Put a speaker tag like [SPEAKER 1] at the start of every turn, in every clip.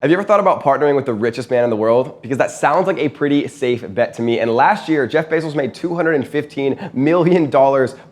[SPEAKER 1] Have you ever thought about partnering with the richest man in the world? Because that sounds like a pretty safe bet to me. And last year, Jeff Bezos made $215 million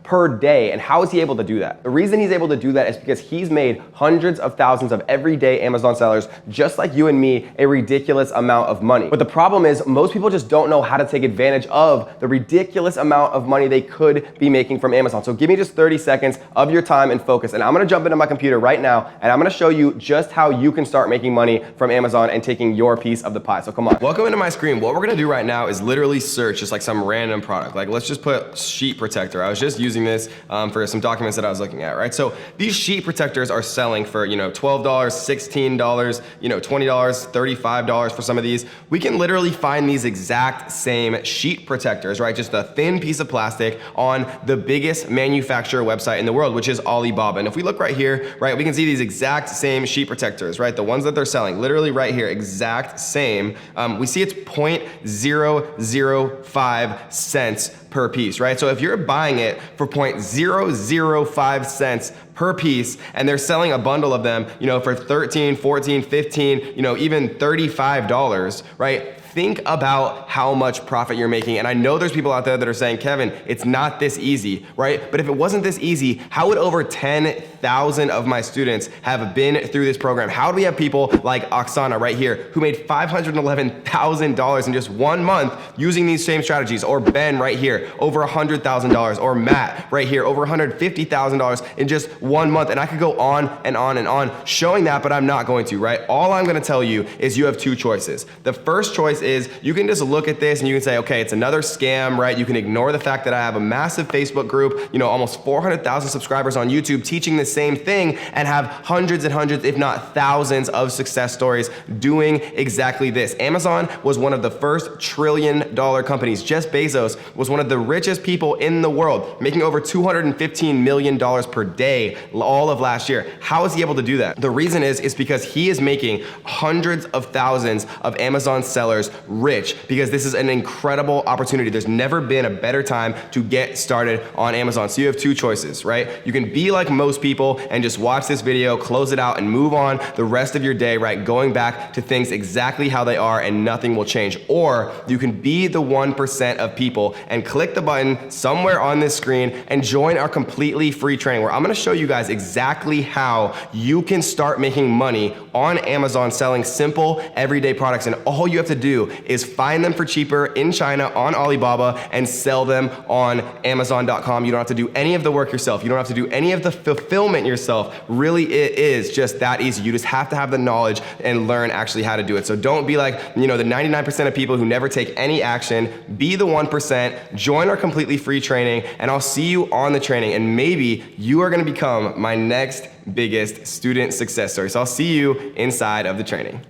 [SPEAKER 1] per day. And how is he able to do that? The reason he's able to do that is because he's made hundreds of thousands of everyday Amazon sellers, just like you and me, a ridiculous amount of money. But the problem is most people just don't know how to take advantage of the ridiculous amount of money they could be making from Amazon. So give me just 30 seconds of your time and focus. And I'm gonna jump into my computer right now and I'm gonna show you just how you can start making money from Amazon and taking your piece of the pie. So come on. Welcome into my screen. What we're gonna do right now is literally search just like some random product. Like let's just put sheet protector. I was just using this for some documents that I was looking at, right? So these sheet protectors are selling for, $12, $16, $20, $35 for some of these. We can literally find these exact same sheet protectors, right? Just a thin piece of plastic on the biggest manufacturer website in the world, which is Alibaba. And if we look right here, right, we can see these exact same sheet protectors, right? The ones that they're selling, literally right here, exact same. We see it's 0.005 cents per piece, right? So if you're buying it for 0.005 cents per piece and they're selling a bundle of them, for 13, 14, 15, even $35, right? Think about how much profit you're making. And I know there's people out there that are saying, Kevin, it's not this easy, right? But if it wasn't this easy, how would over 10,000 of my students have been through this program? How do we have people like Oksana right here who made $511,000 in just 1 month using these same strategies? Or Ben right here, over $100,000. Or Matt right here, over $150,000 in just 1 month. And I could go on and on and on showing that, but I'm not going to, right? All I'm gonna tell you is you have two choices. The first choice is you can just look at this and you can say, okay, it's another scam, right? You can ignore the fact that I have a massive Facebook group, almost 400,000 subscribers on YouTube teaching the same thing and have hundreds and hundreds, if not thousands of success stories doing exactly this. Amazon was one of the first $1 trillion companies. Jeff Bezos was one of the richest people in the world, making over $215 million per day all of last year. How is he able to do that? The reason is because he is making hundreds of thousands of Amazon sellers rich, because this is an incredible opportunity. There's never been a better time to get started on Amazon. So you have two choices, right? You can be like most people and just watch this video, close it out, and move on the rest of your day, right? Going back to things exactly how they are and nothing will change. Or you can be the 1% of people and click the button somewhere on this screen and join our completely free training where I'm gonna show you guys exactly how you can start making money on Amazon selling simple everyday products. And all you have to do is find them for cheaper in China on Alibaba and sell them on Amazon.com. You don't have to do any of the work yourself. You don't have to do any of the fulfillment yourself. Really, it is just that easy. You just have to have the knowledge and learn actually how to do it. So don't be like, the 99% of people who never take any action. Be the 1%, join our completely free training, and I'll see you on the training. And maybe you are gonna become my next biggest student success story. So I'll see you inside of the training.